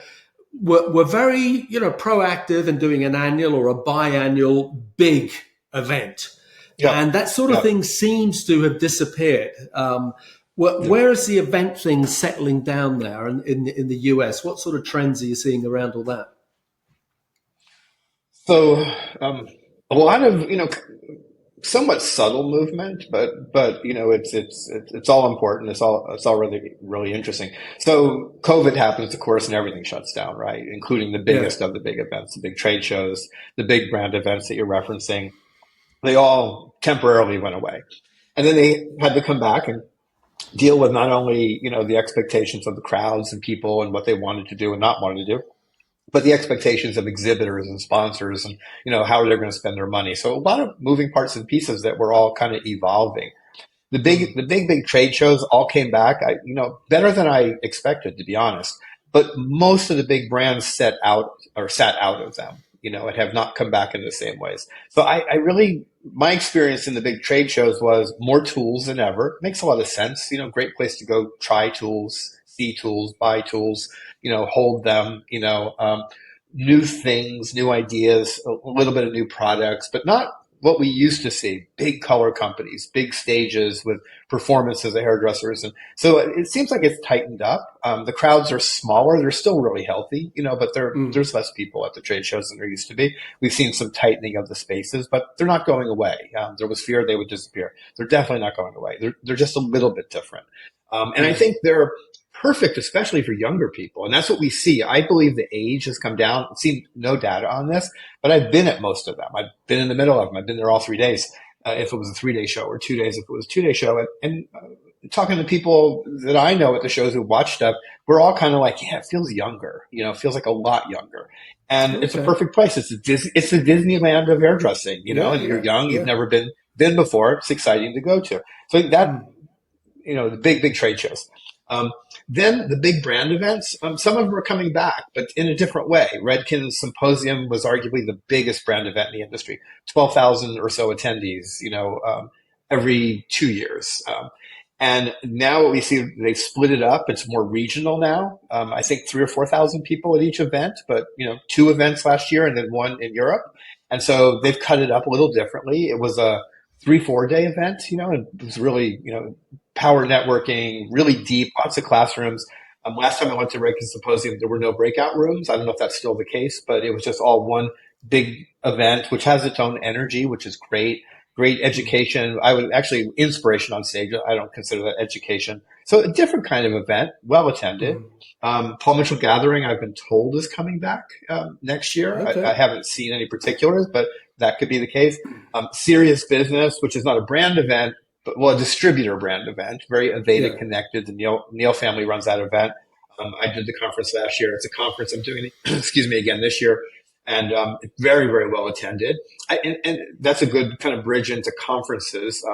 were very, proactive in doing an annual or a biannual big event.
yeah,
And that sort of
yeah,
thing seems to have disappeared.
yeah.
Where is the event thing settling down there in the US? What sort of trends are you seeing around all that?
So um, a lot of somewhat subtle movement, but it's all important. It's all really interesting. So COVID happens, of course, and everything shuts down, right? Including the
Yeah.
biggest of the big events, the big trade shows, the big brand events that you're referencing. They all temporarily went away, and then they had to come back and deal with not only the expectations of the crowds and people and what they wanted to do and not wanted to do, but the expectations of exhibitors and sponsors and how are they going to spend their money. So a lot of moving parts and pieces that were all kind of evolving. The big
Mm.
the big trade shows all came back, better than I expected, to be honest. But most of the big brands sat out of them, and have not come back in the same ways. So I really, my experience in the big trade shows was more tools than ever. Makes a lot of sense. Great place to go try tools, see tools, buy tools, hold them, new things, new ideas, a little bit of new products, but not what we used to see, big color companies, big stages with performances of hairdressers. And so it seems like it's tightened up. The crowds are smaller. They're still really healthy, but there's less people at the trade shows than there used to be. We've seen some tightening of the spaces, but they're not going away. There was fear they would disappear. They're definitely not going away. They're just a little bit different. And I think they're perfect, especially for younger people. And that's what we see. I believe the age has come down. I've seen no data on this, but I've been at most of them. I've been in the middle of them. I've been there all 3 days. If it was a 3-day show, or 2 days if it was a 2-day show. And talking to people that I know at the shows who watch stuff, we're all kind of like, yeah, it feels younger. It feels like a lot younger. And It's a perfect place. It's the Disneyland of hairdressing, and you're young. You've never been before. It's exciting to go to. So that, the big trade shows. Then the big brand events, some of them are coming back, but in a different way. Redken's Symposium was arguably the biggest brand event in the industry, 12,000 or so attendees, every 2 years. And now what we see, they've split it up. It's more regional now. I think 3,000 or 4,000 people at each event, but 2 events last year and then 1 in Europe. And so they've cut it up a little differently. It was a 3-4 day event, and it was really, power networking, really deep, lots of classrooms. Last time I went to Redken's Symposium, there were no breakout rooms. I don't know if that's still the case, but it was just all one big event, which has its own energy, which is great. Great education. I would actually inspiration on stage. I don't consider that education. So a different kind of event, well attended. Paul Mitchell Gathering, I've been told, is coming back next year.
Okay.
I haven't seen any particulars, but that could be the case. Serious Business, which is not a brand event, but a distributor brand event, very Aveda connected. The Neil family runs that event. I did the conference last year. It's a conference I'm doing, again this year. And very, very well attended. And that's a good kind of bridge into conferences.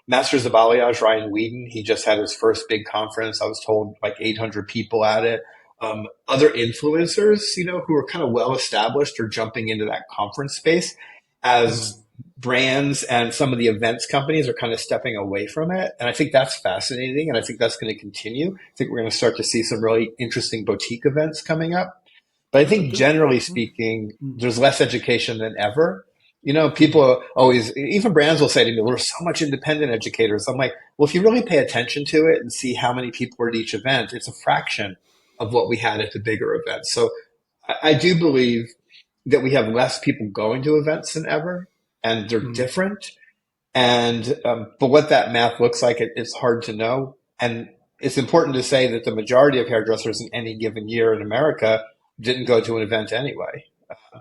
Masters of Balayage, Ryan Whedon, he just had his first big conference. I was told like 800 people at it. Other influencers, who are kind of well established are jumping into that conference space as brands and some of the events companies are kind of stepping away from it. And I think that's fascinating. And I think that's going to continue. I think we're going to start to see some really interesting boutique events coming up. But I think generally speaking, there's less education than ever. People always, even brands will say to me, "Well, there's so much independent educators." I'm like, well, if you really pay attention to it and see how many people are at each event, it's a fraction of what we had at the bigger events. So I do believe that we have less people going to events than ever, and they're different. And but what that math looks like, it's hard to know. And it's important to say that the majority of hairdressers in any given year in America didn't go to an event anyway.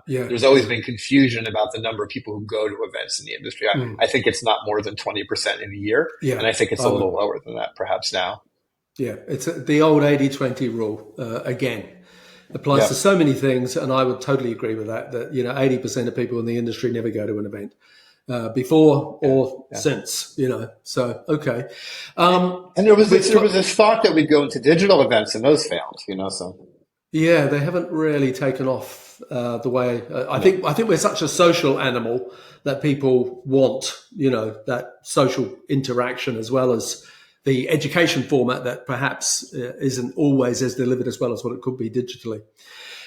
There's always been confusion about the number of people who go to events in the industry. I think it's not more than 20% in a year. And I think it's a little lower than that perhaps now.
Yeah, it's the old 80-20 rule again. Applies to so many things, and I would totally agree with that, 80% of people in the industry never go to an event. Before or since, so, okay.
And there was this thought that we'd go into digital events, and those failed, so.
Yeah, they haven't really taken off the way I think we're such a social animal that people want, that social interaction as well as the education format that perhaps isn't always as delivered as well as what it could be digitally.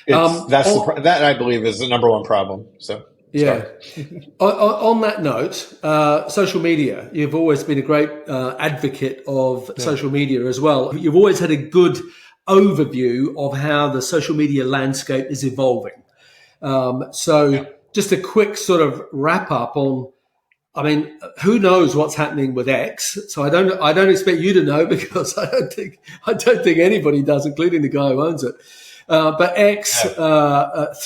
That I believe is the number one problem. So.
Yeah. On that note, social media, you've always been a great advocate of social media as well. You've always had a good overview of how the social media landscape is evolving. So just a quick sort of wrap up on, who knows what's happening with X? So I don't expect you to know because I don't think anybody does, including the guy who owns it. But X,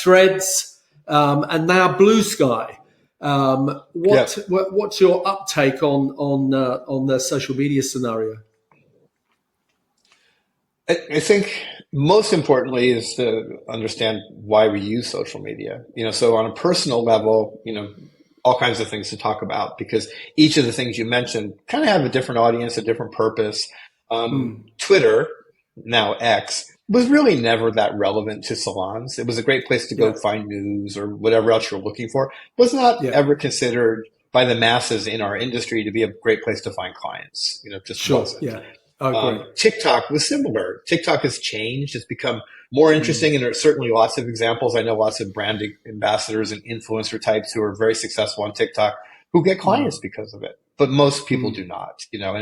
Threads, and now Blue Sky. What's your uptake on the social media scenario?
I think most importantly is to understand why we use social media. So on a personal level, all kinds of things to talk about because each of the things you mentioned kind of have a different audience, a different purpose. Twitter, now X, was really never that relevant to salons. It was a great place to go find news or whatever else you're looking for. It was not ever considered by the masses in our industry to be a great place to find clients. Just wasn't.
Yeah.
TikTok was similar. TikTok has changed. It's become more interesting, and there are certainly lots of examples. I know lots of brand ambassadors and influencer types who are very successful on TikTok who get
Mm.
clients because of it. But most people
Mm.
do not, and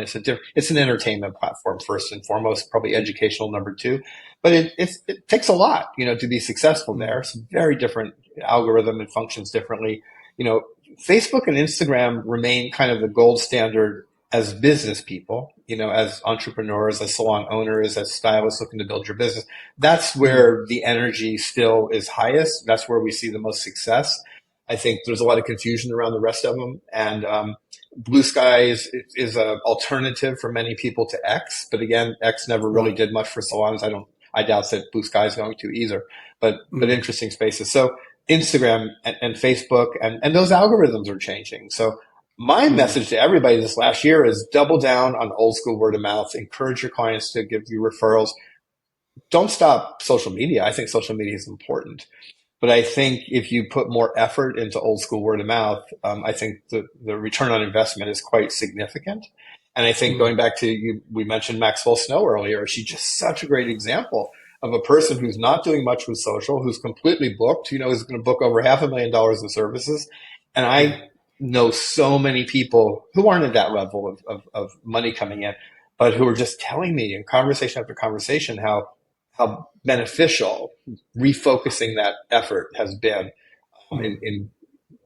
it's an entertainment platform first and foremost, probably educational number two, but it takes a lot, to be successful there.
Mm.
It's a very different algorithm and functions differently. You know, Facebook and Instagram remain kind of the gold standard as business people, as entrepreneurs, as salon owners, as stylists looking to build your business. That's
Mm.
where the energy still is highest. That's where we see the most success. I think there's a lot of confusion around the rest of them. And Blue Sky is an alternative for many people to X. But again, X never really
Right.
did much for salons. I doubt that Blue Sky is going to either. But
Mm.
interesting spaces. So Instagram and Facebook and those algorithms are changing. So my
Mm.
message to everybody this last year is double down on old school word of mouth. Encourage your clients to give you referrals. Don't stop social media. I think social media is important. But I think if you put more effort into old school word of mouth, I think the return on investment is quite significant. And I think
Mm.
going back to you, we mentioned Maxwell Snow earlier. She's just such a great example of a person who's not doing much with social, who's completely booked, who's going to book over $500,000 in services. And
Yeah.
I know so many people who aren't at that level of money coming in, but who are just telling me in conversation after conversation how beneficial refocusing that effort has been
Mm.
in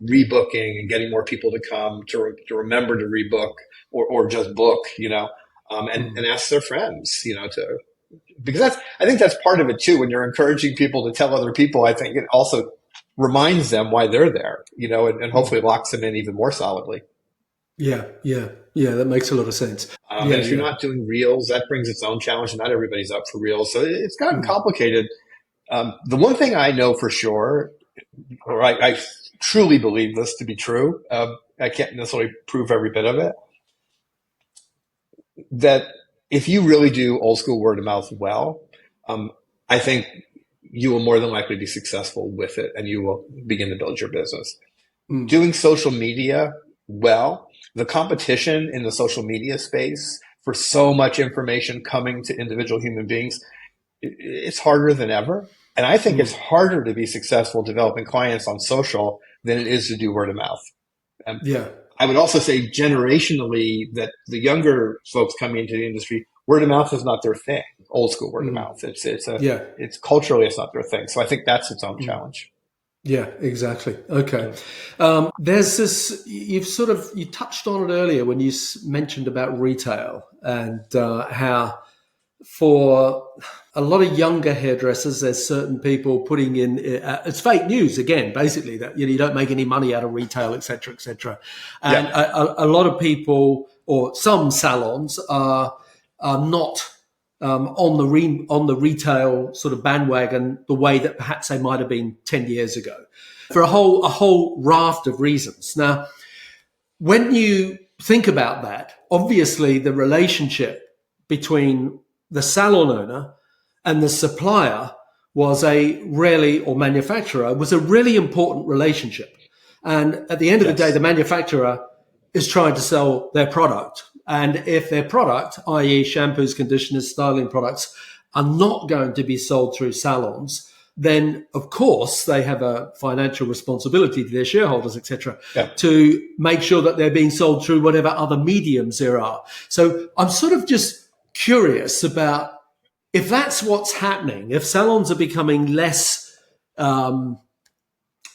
rebooking and getting more people to come to remember to rebook or just book, and
Mm.
ask their friends, because I think that's part of it too. When you're encouraging people to tell other people, I think it also reminds them why they're there, and
Mm.
hopefully locks them in even more solidly.
Yeah. Yeah. Yeah. That makes a lot of sense.
And
Yeah.
if you're
Yeah.
not doing reels, that brings its own challenge. Not everybody's up for reels. So it's gotten
Mm.
complicated. The one thing I know for sure, or I truly believe this to be true, I can't necessarily prove every bit of it, that if you really do old school word of mouth well, um, I think you will more than likely be successful with it and you will begin to build your business.
Mm.
Doing social media well, the competition in the social media space for so much information coming to individual human beings, it's harder than ever. And I think it's
Mm.
harder to be successful developing clients on social than it is to do word of mouth. And
Yeah.
I would also say generationally that the younger folks coming into the industry, word of mouth is not their thing. Old school word of
Mm.
mouth.
Yeah.
It's culturally, it's not their thing. So I think that's its own
Mm.
challenge.
Yeah, exactly. Okay.
Yeah.
There's this, you touched on it earlier when you mentioned about retail and how for a lot of younger hairdressers, there's certain people putting in, it's fake news again, basically, that you don't make any money out of retail, et cetera, et cetera. And
Yeah.
a lot of people or some salons are not on the retail sort of bandwagon the way that perhaps they might have been 10 years ago for a whole raft of reasons. Now, when you think about that, obviously the relationship between the salon owner and the supplier was a really, or manufacturer, was a really important relationship. And at the end of the day, the
Yes.
manufacturer is trying to sell their product. And if their product, i.e., shampoos, conditioners, styling products, are not going to be sold through salons, then of course they have a financial responsibility to their shareholders, etc.,
Yeah.
to make sure that they're being sold through whatever other mediums there are. So I'm sort of just curious about if that's what's happening, if salons are becoming um,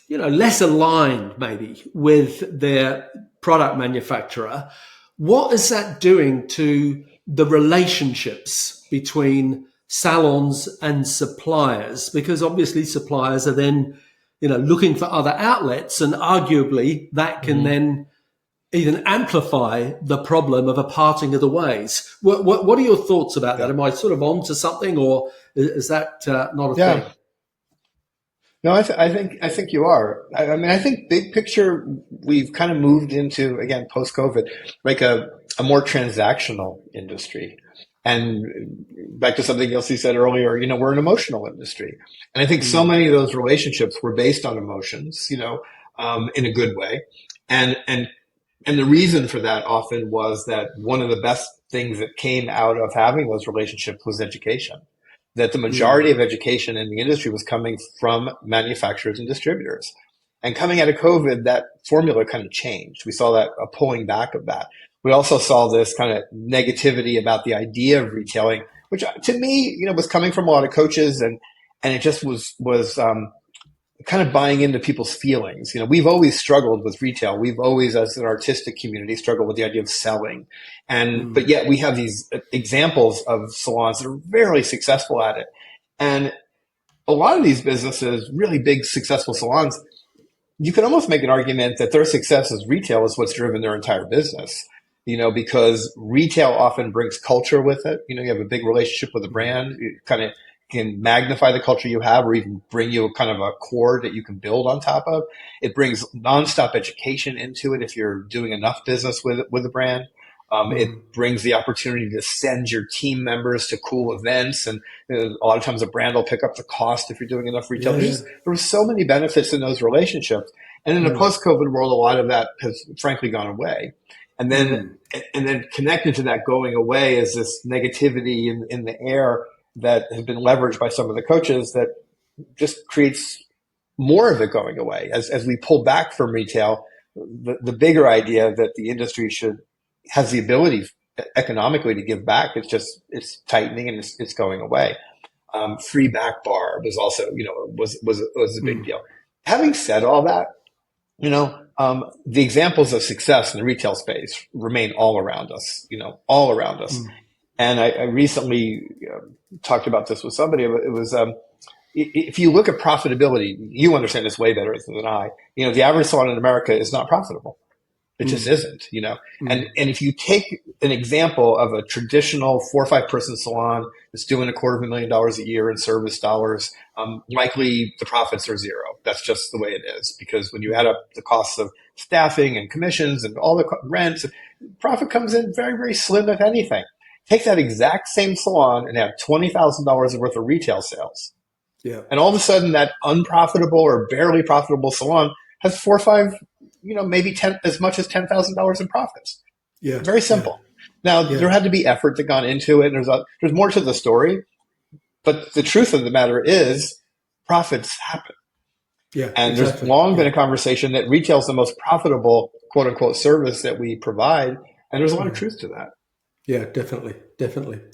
less aligned maybe with their product manufacturer, what is that doing to the relationships between salons and suppliers? Because obviously suppliers are then, looking for other outlets, and arguably that can
Mhm.
then even amplify the problem of a parting of the ways. What are your thoughts about that?
Yeah.
Am I sort of onto something, or is that not a
Yeah.
thing?
No, I think you are. I mean, I think big picture, we've kind of moved into, again, post COVID, like a more transactional industry. And back to something else you said earlier, we're an emotional industry. And I think so
Mm.
many of those relationships were based on emotions, in a good way. And and the reason for that often was that one of the best things that came out of having those relationships was education. That the
Mm.
majority of education in the industry was coming from manufacturers and distributors. And coming out of COVID, that formula kind of changed. We saw that a pulling back of that. We also saw this kind of negativity about the idea of retailing, which to me, was coming from a lot of coaches, and it just was kind of buying into people's feelings. We've always struggled with retail. We've always, as an artistic community, struggled with the idea of selling. But yet we have these examples of salons that are very successful at it. And a lot of these businesses, really big, successful salons, you can almost make an argument that their success as retail is what's driven their entire business, because retail often brings culture with it. You have a big relationship with a brand. You kind of can magnify the culture you have, or even bring you a kind of a core that you can build on top of. It brings nonstop education into it if you're doing enough business with a brand. It brings the opportunity to send your team members to cool events. And a lot of times a brand will pick up the cost if you're doing enough retail. There were so many benefits in those relationships. And in the post-COVID world, a lot of that has frankly gone away. And then connected to that going away is this negativity in the air that has been leveraged by some of the coaches that just creates more of it going away. As we pull back from retail, the bigger idea that the industry has the ability economically to give back, it's tightening and it's going away. Free back bar was also, was a big deal. Having said all that, the examples of success in the retail space remain all around us, all around us. And I recently talked about this with somebody. It was, if you look at profitability, you understand this way better than I. The average salon in America is not profitable. It just isn't, And if you take an example of a traditional 4 or 5 person salon that's doing $250,000 a year in service dollars, likely the profits are zero. That's just the way it is, because when you add up the costs of staffing and commissions and all the rents, profit comes in very, very slim, if anything. Take that exact same salon and have $20,000 worth of retail sales.
Yeah.
And all of a sudden that unprofitable or barely profitable salon has 4 or 5, maybe 10, as much as $10,000 in profits.
Yeah.
Very simple. Now, there had to be effort that gone into it, and there's more to the story, but the truth of the matter is profits happen.
Yeah.
And there's long been a conversation that retail is the most profitable, quote unquote, service that we provide. And there's a lot of truth to that.
Yeah, definitely.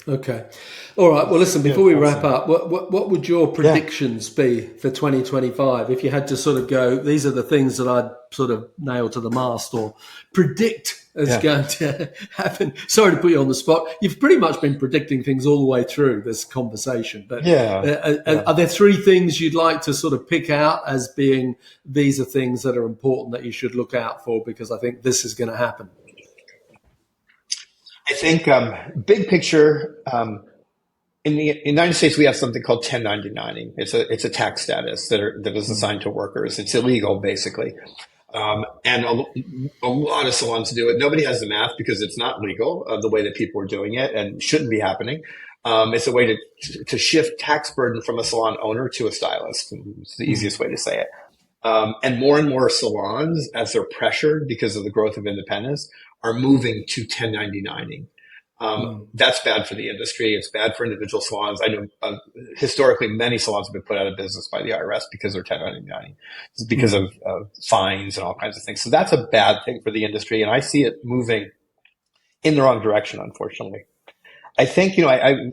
Okay. All right. Well, listen, before we wrap up, what would your predictions be for 2025? If you had to sort of go, these are the things that I'd sort of nail to the mast or predict is going to happen. Sorry to put you on the spot. You've pretty much been predicting things all the way through this conversation, but are there 3 things you'd like to sort of pick out as being, these are things that are important that you should look out for, because I think this is going to happen?
I think big picture, in the United States, we have something called 1099. It's a tax status that is assigned to workers. It's illegal, basically. And a lot of salons do it. Nobody has the math because it's not legal the way that people are doing it, and shouldn't be happening. It's a way to shift tax burden from a salon owner to a stylist. It's the easiest way to say it. And more salons, as they're pressured because of the growth of independence, are moving to 1099ing. That's bad for the industry. It's bad for individual salons. I know historically many salons have been put out of business by the IRS because they're 1099ing. It's because of fines and all kinds of things. So that's a bad thing for the industry. And I see it moving in the wrong direction, unfortunately. I think, I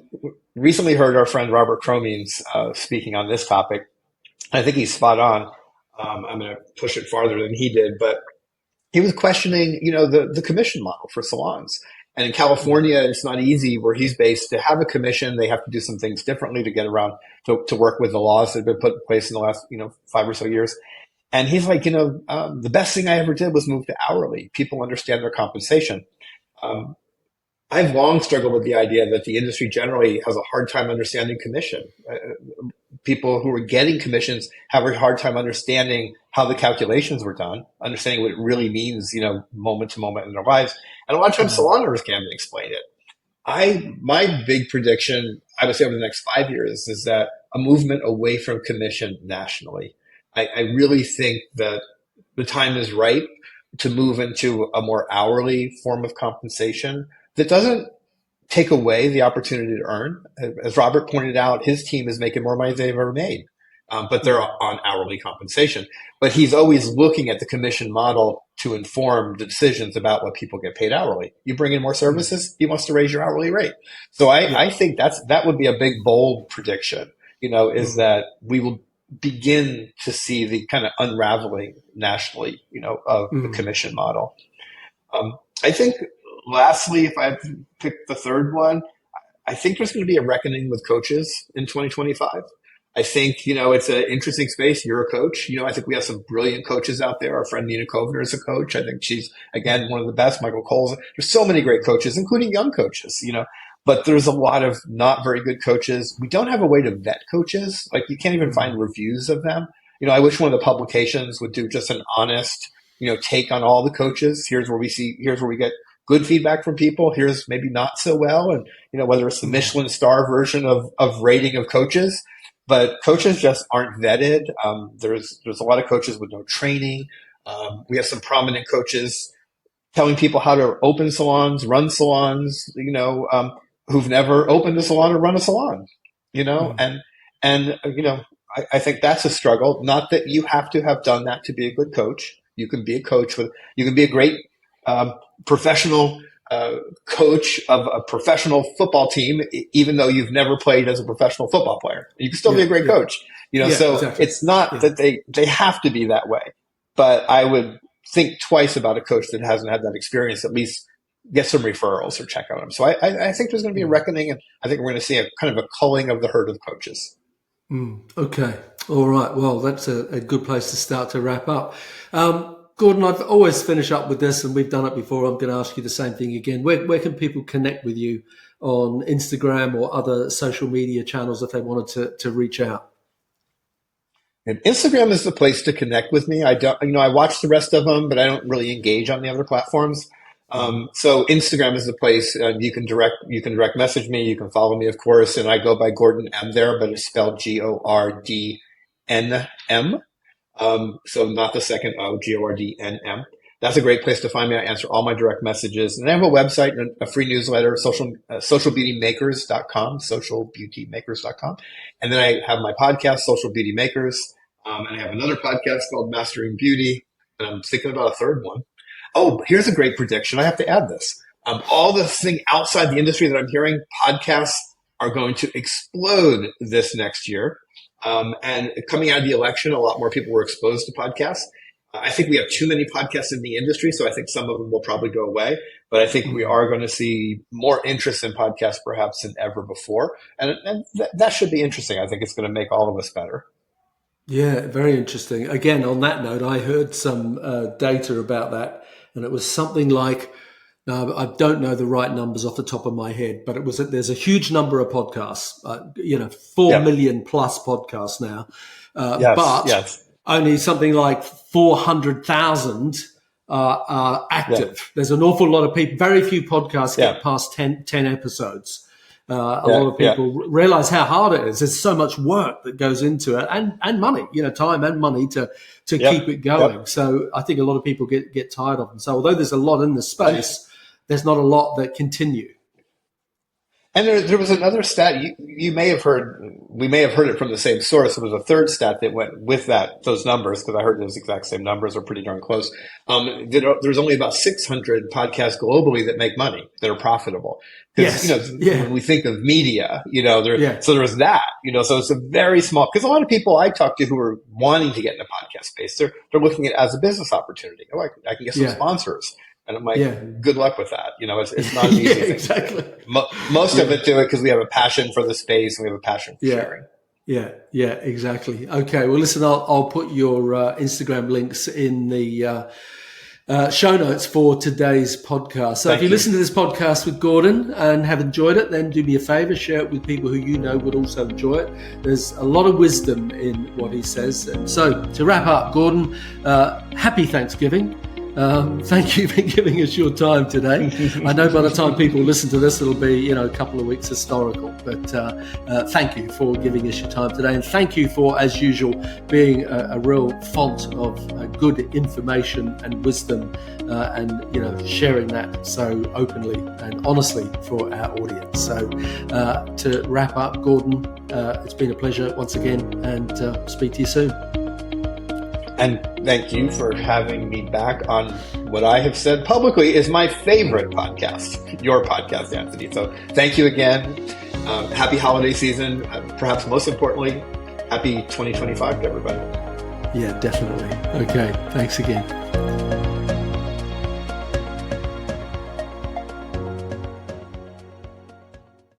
recently heard our friend Robert Cromines speaking on this topic. I think he's spot on. I'm going to push it farther than he did, but he was questioning, the commission model for salons. And in California, it's not easy where he's based to have a commission. They have to do some things differently to get around to work with the laws that have been put in place in the last, 5 or so years. And he's like, the best thing I ever did was move to hourly. People understand their compensation. I've long struggled with the idea that the industry generally has a hard time understanding commission. People who are getting commissions have a hard time understanding how the calculations were done, understanding what it really means, moment to moment in their lives. And a lot of times salon owners can't even explain it. My big prediction, I would say over the next 5 years, is that a movement away from commission nationally. I really think that the time is right to move into a more hourly form of compensation that doesn't take away the opportunity to earn. As Robert pointed out, his team is making more money than they've ever made. but they're on hourly compensation. But he's always looking at the commission model to inform the decisions about what people get paid hourly. You bring in more services, he wants to raise your hourly rate. So I think that would be a big, bold prediction, is that we will begin to see the kind of unraveling nationally, of the commission model. I think lastly, if I have to pick the third one, I think there's going to be a reckoning with coaches in 2025. I think, it's an interesting space. You're a coach. I think we have some brilliant coaches out there. Our friend Nina Kovner is a coach. I think she's, again, one of the best. Michael Cole's. There's so many great coaches, including young coaches, but there's a lot of not very good coaches. We don't have a way to vet coaches. Like, you can't even find reviews of them. I wish one of the publications would do just an honest, take on all the coaches. Here's where we get good feedback from people. Here's maybe not so well. And, whether it's the Michelin star version of rating of coaches. But coaches just aren't vetted. There's a lot of coaches with no training. We have some prominent coaches telling people how to open salons, run salons, who've never opened a salon or run a salon, and I think that's a struggle. Not that you have to have done that to be a good coach. You can be a coach you can be a great professional coach of a professional football team, even though you've never played as a professional football player. You can still be a great coach, so exactly. It's not that they have to be that way, but I would think twice about a coach that hasn't had that experience, at least get some referrals or check on them. So I think there's going to be a reckoning, and I think we're going to see a kind of a culling of the herd of coaches.
Okay. All right. Well, that's a good place to start to wrap up. Gordon, I've always finish up with this, and we've done it before. I'm going to ask you the same thing again. Where can people connect with you on Instagram or other social media channels if they wanted to reach out?
And Instagram is the place to connect with me. I watch the rest of them, but I don't really engage on the other platforms. So Instagram is the place. You can direct message me. You can follow me, of course. And I go by Gordon M there, but it's spelled Gordnm. So not the second O, Gordnm. That's a great place to find me. I answer all my direct messages. And I have a website and a free newsletter, socialbeautymakers.com, socialbeautymakers.com. And then I have my podcast, Social Beauty Makers. And I have another podcast called Mastering Beauty. And I'm thinking about a third one. Oh, here's a great prediction. I have to add this. All the thing outside the industry that I'm hearing, podcasts are going to explode this next year. And coming out of the election, a lot more people were exposed to podcasts. I think we have too many podcasts in the industry, so I think some of them will probably go away. But I think we are going to see more interest in podcasts perhaps than ever before. And that should be interesting. I think it's going to make all of us better.
Yeah, very interesting. Again, on that note, I heard some data about that, and it was something like, now, I don't know the right numbers off the top of my head, but there's a huge number of podcasts, 4 million plus podcasts now, but only something like 400,000 are active. Yeah. There's an awful lot of people, very few podcasts get past 10 episodes. A lot of people realize how hard it is. There's so much work that goes into it and money, time and money to keep it going. Yep. So I think a lot of people get tired of them. So although there's a lot in the space, there's not a lot that continue.
And there was another stat you may have heard. We may have heard it from the same source. There was a third stat that went with those numbers, because I heard those exact same numbers are pretty darn close. There's only about 600 podcasts globally that make money, that are profitable. Because when we think of media, so there's that. So it's a very small. Because a lot of people I talk to who are wanting to get in the podcast space, they're looking at it as a business opportunity. Oh, I can get some sponsors. And I'm like, good luck with that. It's not an easy thing.
Exactly.
Most of it do it because we have a passion for the space and we have a passion for sharing.
Yeah, exactly. Okay. Well, listen, I'll put your Instagram links in the show notes for today's podcast. So if you listen to this podcast with Gordon and have enjoyed it, then do me a favor, share it with people who would also enjoy it. There's a lot of wisdom in what he says. And so to wrap up, Gordon, happy Thanksgiving. Thank you for giving us your time today. I know by the time people listen to this, it'll be a couple of weeks historical. But thank you for giving us your time today, and thank you for, as usual, being a real font of good information and wisdom, and sharing that so openly and honestly for our audience. So to wrap up, Gordon, it's been a pleasure once again, and speak to you soon.
And thank you for having me back on what I have said publicly is my favorite podcast, your podcast, Anthony. So thank you again. Happy holiday season. Perhaps most importantly, happy 2025 to everybody.
Yeah, definitely. Okay. Thanks again.